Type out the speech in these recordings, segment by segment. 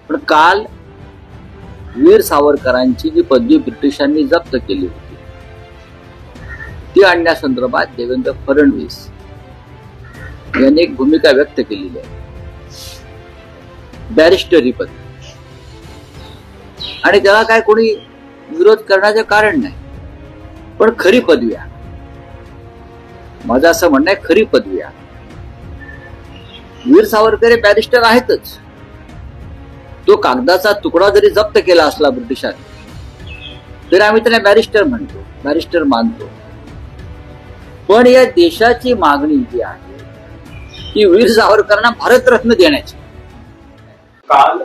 पण काल वीर सावरकरांची जी पदवी ब्रिटिशांनी जप्त केली होती ती आणण्यासंदर्भात देवेंद्र फडणवीस यांनी एक भूमिका व्यक्त केलेली आहे. बॅरिस्टर ही पदवी आणि त्याला काय कोणी विरोध करण्याचे कारण नाही, पण खरी पदवी आहे. माझं असं म्हणणं आहे, खरी पदवी आहे. वीर सावरकर हे बॅरिस्टर आहेतच. तो कागदाचा तुकडा जरी जप्त केला असला ब्रिटिशांनी तरी आम्ही त्याला बॅरिस्टर म्हणतो, बॅरिस्टर मानतो. पण या देशाची मागणी जी आहे ती वीर सावरकरांना भारतरत्न देण्याची. काल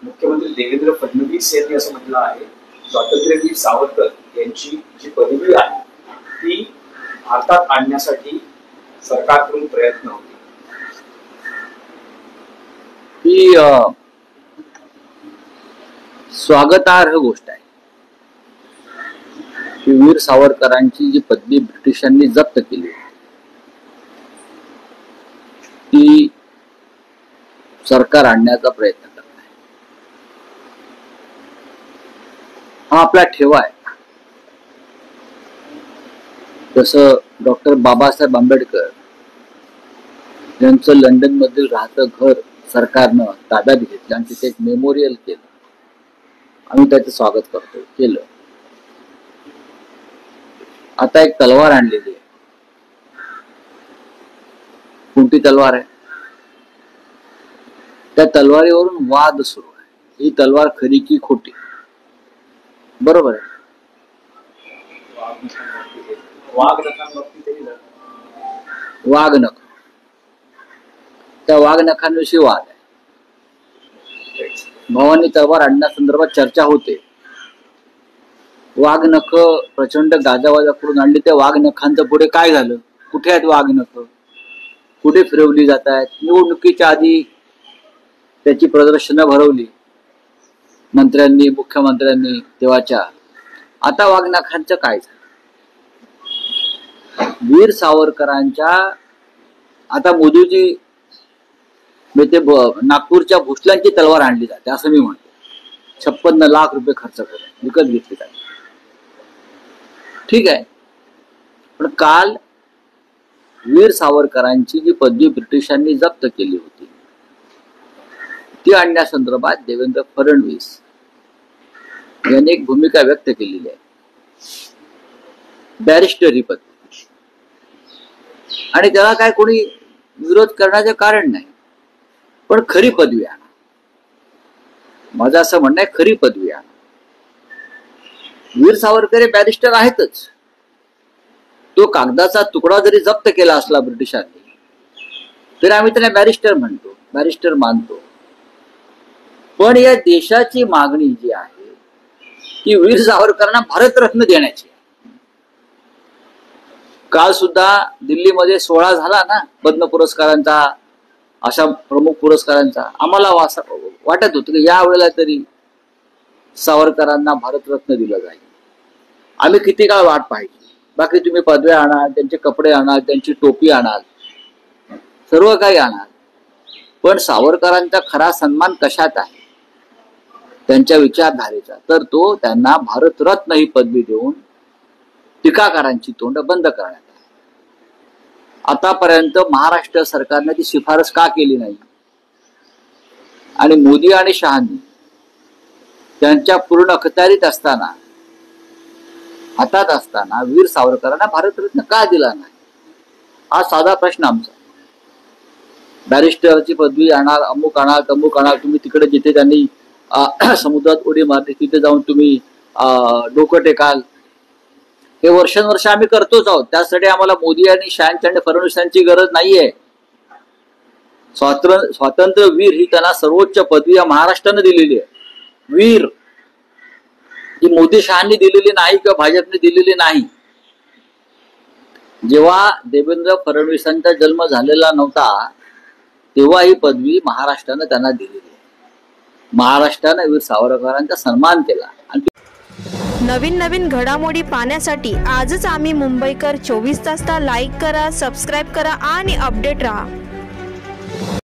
मुख्यमंत्री देवेंद्र फडणवीस यांनी असं म्हटलं आहे, स्वातंत्र्यवीर सावरकर यांची जी पदवी आहे ती भारतात आणण्यासाठी सरकारकडून प्रयत्न होते. ही स्वागतार्ह गोष्ट आहे की वीर सावरकरांची जी पदवी ब्रिटिशांनी जप्त केली ती सरकार आणण्याचा प्रयत्न करत आहे. हा आपला ठेवा आहे. जसं डॉक्टर बाबासाहेब आंबेडकर यांचं लंडन मधील राहतं घर सरकारनं ताब्यात घेतलं आणि तिथे एक मेमोरियल केलं. आम्ही त्याचं स्वागत करतो, केलं. आता एक तलवार आणलेली आहे. कोणती तलवार आहे? त्या तलवारीवरून वाद सुरू आहे. ही तलवार खरी की खोटी? बरोबर आहे. वाघनख, त्या वाघनखांविषयी वाद आहे. भवानी तलवार आणण्यासंदर्भात चर्चा होते. वाघनख प्रचंड गाजावाजा करून आणली. त्या वाघनखांचं पुढे काय झालं? कुठे आहेत वाघनख? कुठे फिरवली जात आहेत? निवडणुकीच्या आधी त्याची प्रदर्शनं भरवली मंत्र्यांनी, मुख्यमंत्र्यांनी तेव्हाच्या. आता वाघनखांचं काय झालं? वीर सावरकरांच्या आता मोदीजी ते नागपूरच्या भोसल्यांची तलवार आणली जाते असं मी म्हणतो. 56 लाख रुपये खर्च करून विकत घेतली जाते. ठीक आहे, पण काल वीर सावरकरांची जी पदवी ब्रिटिशांनी जप्त केली होती ती आणण्यासंदर्भात देवेंद्र फडणवीस यांनी एक भूमिका व्यक्त केलेली आहे. बॅरिस्टर ही पदवी आणि त्याला काय कोणी विरोध करण्याचे कारण नाही, पण खरी पदवी आहे. माझं असं म्हणणं आहे, खरी पदवी आहे. वीर सावरकर हे बॅरिस्टर आहेतच. तो कागदाचा तुकडा जरी जप्त केला असला ब्रिटिशांनी तरी आम्ही त्याला बॅरिस्टर म्हणतो, बॅरिस्टर मानतो. पण या देशाची मागणी जी आहे ती वीर सावरकरांना भारतरत्न देण्याची. काल सुद्धा दिल्लीमध्ये सोहळा झाला ना पद्म पुरस्कारांचा, अशा प्रमुख पुरस्कारांचा. आम्हाला वाटत होतं की या वेळेला तरी सावरकरांना भारतरत्न दिलं जाईल. आम्ही किती काळ वाट पाहिली. बाकी तुम्ही पदव्या आणाल, त्यांचे कपडे आणाल, त्यांची टोपी आणाल, सर्व काही आणाल, पण सावरकरांचा खरा सन्मान कशात आहे? त्यांच्या विचारधारेचा. तर तो त्यांना भारतरत्न ही पदवी देऊन टीकाकारांची तोंड बंद करण्यात आली. आतापर्यंत महाराष्ट्र सरकारने ती शिफारस का केली नाही? आणि मोदी आणि शहांनी त्यांच्या पूर्ण अखत्यारीत असताना, हातात असताना वीर सावरकरांना भारतरत्न का दिला नाही? हा साधा प्रश्न आमचा. बॅरिस्टरची पदवी आणाल, अमुक आणाल, तमुक आणाल. तुम्ही तिकडे जिथे त्यांनी समुद्रात उडी मारली तिथे जाऊन तुम्ही डोकं टेकाल. हे वर्षानुवर्ष आम्ही करतोच आहोत. त्यासाठी आम्हाला मोदी आणि शहांची आणि फडणवीसांची गरज नाहीये. स्वातंत्र्य वीर ही त्यांना सर्वोच्च पदवी या महाराष्ट्राने दिलेली आहे. वीर ही मोदी शहांनी दिलेली नाही किंवा भाजपने दिलेली नाही. जेव्हा देवेंद्र फडणवीसांचा जन्म झालेला नव्हता तेव्हा ही पदवी महाराष्ट्राने त्यांना दिलेली आहे. महाराष्ट्राने वीर सावरकरांचा सन्मान केला. नवीन नवीन घडामोडी पाहण्यासाठी आजच आम्ही मुंबईकर 24 तासला लाईक करा, सबस्क्राईब करा आणि अपडेट रहा.